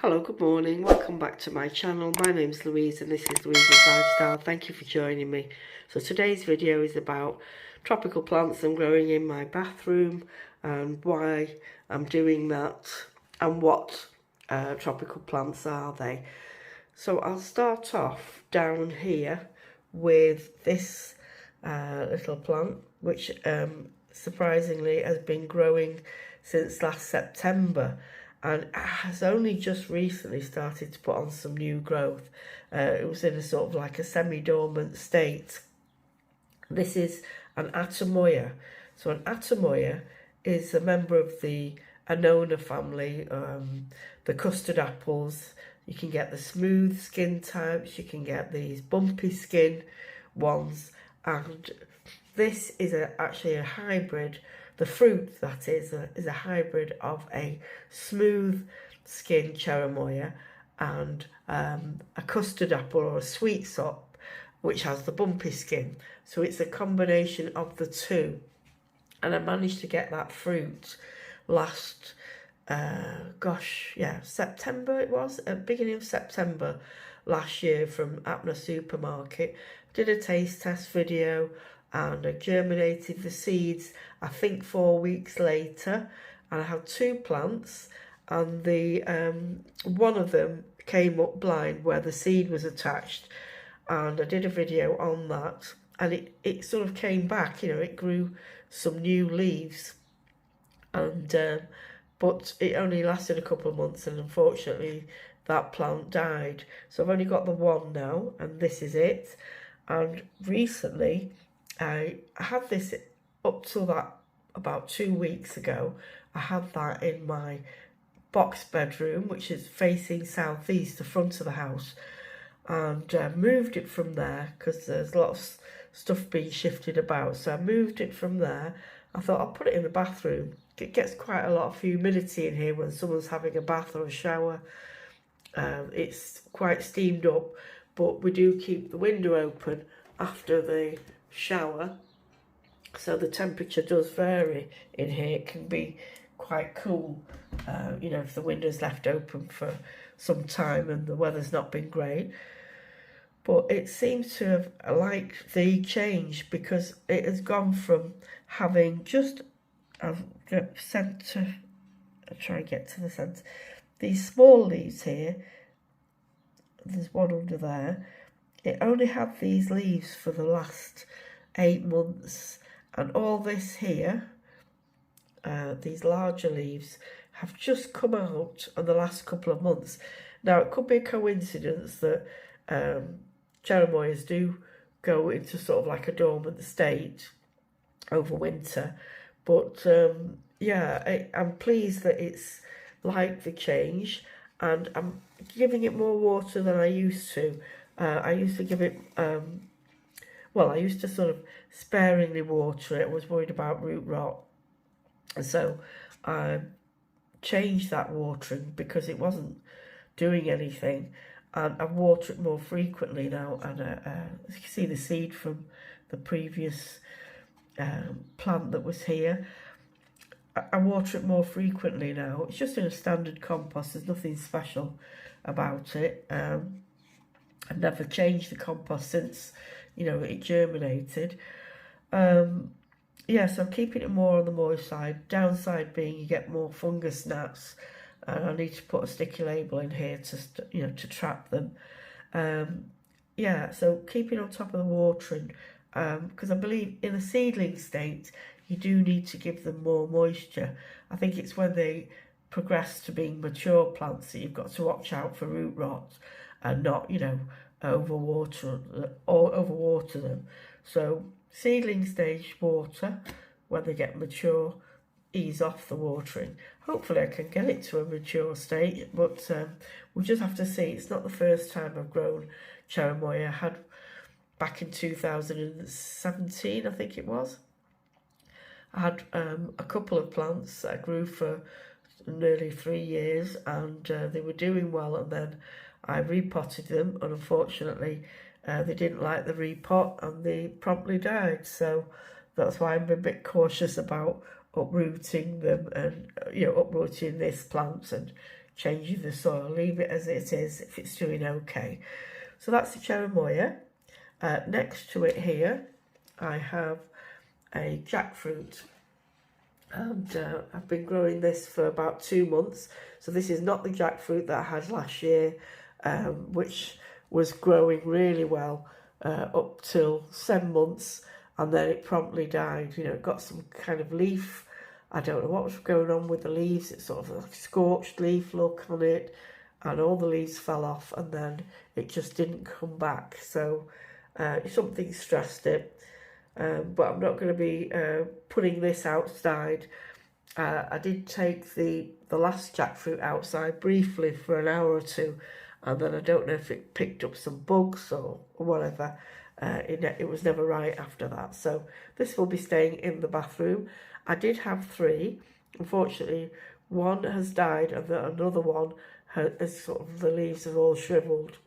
Hello, good morning. Welcome back to my channel. My name's Louise and this is Louise's Lifestyle. Thank you for joining me. So today's video is about tropical plants I'm growing in my bathroom and why I'm doing that and what tropical plants are they. So I'll start off down here with this little plant which surprisingly has been growing since last September and has only just recently started to put on some new growth. It was in a sort of like a semi-dormant state. This is an Atamoya. So an Atamoya is a member of the Annona family, the custard apples. You can get the smooth skin types, you can get these bumpy skin ones, and this is actually a hybrid. The fruit, that is a hybrid of a smooth skin cherimoya and a custard apple or a sweet sop, which has the bumpy skin. So it's a combination of the two. And I managed to get that fruit last, September it was, at beginning of September last year from Apna Supermarket. Did a taste test video and I germinated the seeds I think 4 weeks later, and I have two plants, and the one of them came up blind where the seed was attached, and I did a video on that, and it sort of came back, it grew some new leaves, and but it only lasted a couple of months, and unfortunately that plant died. So I've only got the one now, and this is it. And recently I had this up till that about 2 weeks ago. I had that in my box bedroom, which is facing southeast, the front of the house, and moved it from there because there's a lot of stuff being shifted about. So I moved it from there. I thought I'll put it in the bathroom. It gets quite a lot of humidity in here when someone's having a bath or a shower. It's quite steamed up, but we do keep the window open after the shower, so the temperature does vary in here. It can be quite cool, if the window's left open for some time and the weather's not been great. But it seems to have liked the change because it has gone from having just centre, I'll try and get to the centre, these small leaves here, there's one under there. It only had these leaves for the last 8 months, and all this here, these larger leaves, have just come out in the last couple of months. Now it could be a coincidence that cherimoyas do go into sort of like a dormant state over winter, but I'm pleased that it's like the change, and I'm giving it more water than I used to. I used to give it, I used to sort of sparingly water it. I was worried about root rot. And so I changed that watering because it wasn't doing anything. And I water it more frequently now. And as you can see, the seed from the previous plant that was here, I water it more frequently now. It's just in a standard compost. There's nothing special about it. I've never changed the compost since, it germinated. So I'm keeping it more on the moist side. Downside being you get more fungus gnats, and I need to put a sticky label in here to trap them. So keeping on top of the watering, because I believe in a seedling state you do need to give them more moisture. I think it's when they progress to being mature plants that you've got to watch out for root rot and not, overwater them. So seedling stage water, when they get mature, ease off the watering. Hopefully I can get it to a mature state, but we'll just have to see. It's not the first time I've grown cherimoya. I had back in 2017, I think it was. I had a couple of plants that I grew for nearly 3 years, and they were doing well, and then I repotted them, and unfortunately they didn't like the repot and they promptly died. So that's why I'm a bit cautious about uprooting them and uprooting this plant and changing the soil. Leave it as it is if it's doing okay. So that's the cherimoya. Next to it here, I have a jackfruit. And I've been growing this for about 2 months. So this is not the jackfruit that I had last year, which was growing really well up till 7 months, and then it promptly died. You know, it got some kind of leaf. I don't know what was going on with the leaves. It's sort of like a scorched leaf look on it, and all the leaves fell off, and then it just didn't come back. So something stressed it. But I'm not going to be putting this outside. I did take the last jackfruit outside briefly for an hour or two, and then I don't know if it picked up some bugs or whatever. It was never right after that. So this will be staying in the bathroom. I did have 3. Unfortunately, one has died, and another one has sort of, the leaves are all shriveled.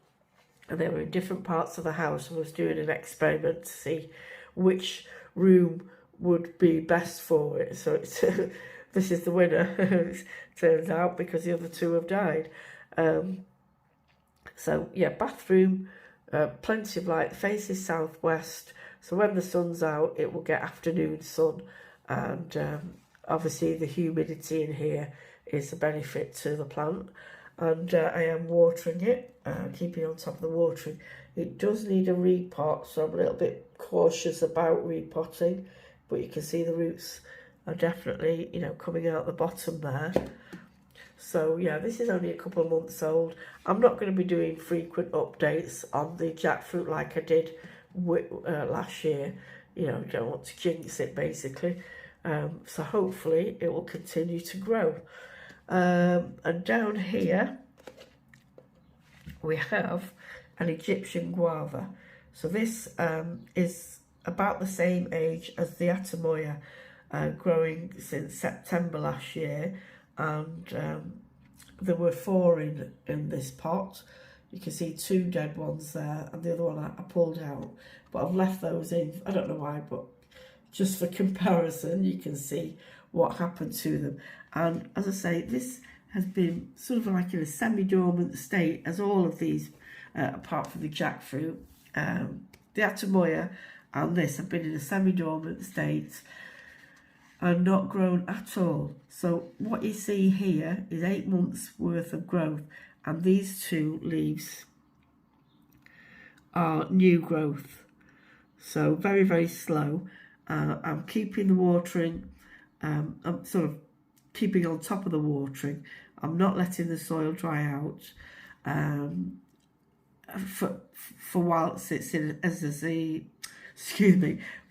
And they were in different parts of the house, and was doing an experiment to see which room would be best for it. So it's this is the winner, it turns out, because the other 2 have died. So yeah, bathroom, plenty of light, faces southwest, so when the sun's out it will get afternoon sun, and obviously the humidity in here is a benefit to the plant. And I am watering it, keeping on top of the watering. It does need a repot, so I'm a little bit cautious about repotting, but you can see the roots are definitely, you know, coming out the bottom there. So yeah, this is only a couple of months old. I'm not going to be doing frequent updates on the jackfruit like I did last year. You know, don't want to jinx it basically. So hopefully it will continue to grow. And down here we have an Egyptian guava. So this is about the same age as the Atamoya, growing since September last year, and there were 4 in this pot. You can see 2 dead ones there, and the other one I pulled out, but I've left those in. I don't know why, but just for comparison, you can see what happened to them. And as I say, this has been sort of like in a semi-dormant state, as all of these, apart from the jackfruit, the Atamoya and this have been in a semi-dormant state and not grown at all. So what you see here is 8 months worth of growth, and these 2 leaves are new growth. So very, very slow. I'm keeping the watering, I'm sort of keeping on top of the watering. I'm not letting the soil dry out for whilst it's in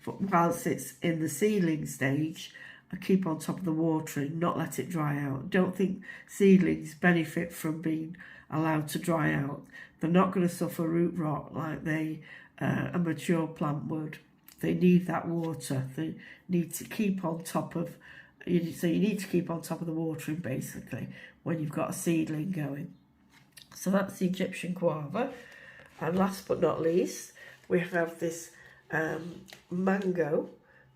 whilst it's in the seedling stage. I keep on top of the watering, not let it dry out. Don't think seedlings benefit from being allowed to dry out. They're not going to suffer root rot like a mature plant would. They need that water. They need to keep on top of. So you need to keep on top of the watering basically when you've got a seedling going. So that's the Egyptian guava. And last but not least, we have this mango,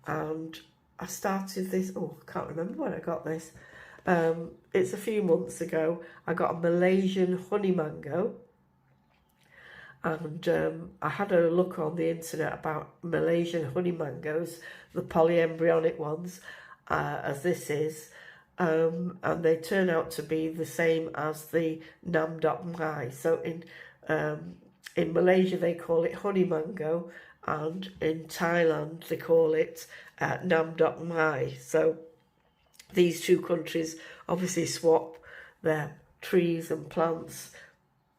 and I started this, I can't remember when I got this. It's a few months ago. I got a Malaysian honey mango, and I had a look on the internet about Malaysian honey mangoes, the polyembryonic ones, as this is, and they turn out to be the same as the Nam Dok Mai. So in Malaysia they call it honey mango, and in Thailand they call it Nam Dok Mai. So these 2 countries obviously swap their trees and plants,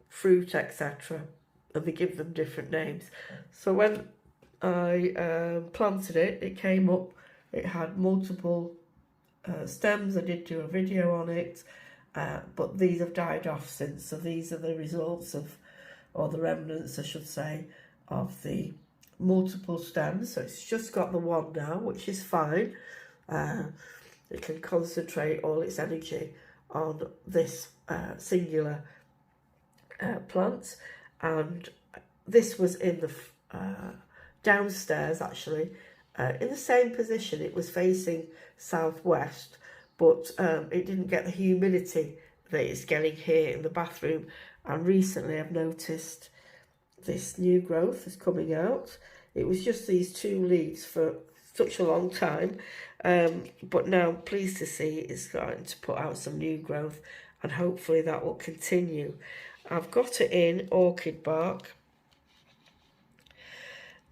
fruit, etc., and they give them different names. So when I planted it, it came up, it had multiple stems. I did do a video on it, but these have died off since. So these are the results of, or the remnants I should say, of the multiple stems. So it's just got the one now, which is fine. It can concentrate all its energy on this singular plant. And this was in the downstairs actually, in the same position. It was facing southwest, but it didn't get the humidity that it's getting here in the bathroom. And recently I've noticed this new growth is coming out. It was just these 2 leaves for such a long time, but now I'm pleased to see it's starting to put out some new growth, and hopefully that will continue. I've got it in orchid bark,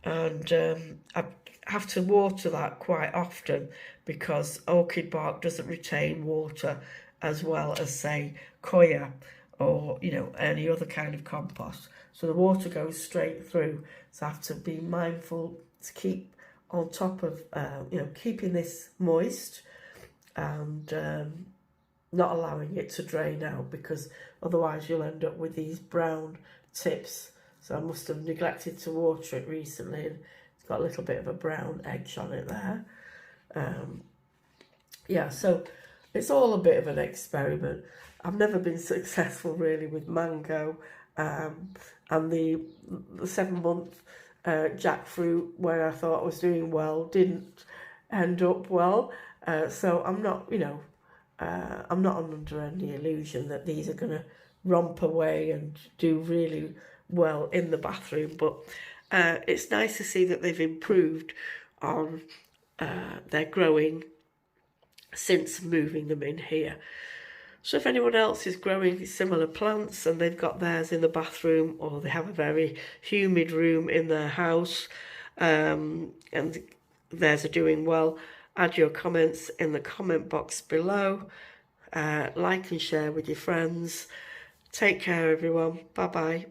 and I have to water that quite often because orchid bark doesn't retain water as well as, say, coir or, you know, any other kind of compost. So the water goes straight through. So I have to be mindful to keep on top of, you know, keeping this moist and not allowing it to drain out, because otherwise you'll end up with these brown tips. So I must have neglected to water it recently, and it's got a little bit of a brown edge on it there. Yeah, so it's all a bit of an experiment. I've never been successful really with mango, and the 7-month jackfruit, where I thought I was doing well, didn't end up well. So I'm not, you know, I'm not under any illusion that these are going to romp away and do really well in the bathroom, but it's nice to see that they've improved on their growing since moving them in here. So if anyone else is growing similar plants and they've got theirs in the bathroom, or they have a very humid room in their house, and theirs are doing well, add your comments in the comment box below. Like and share with your friends. Take care, everyone. Bye bye.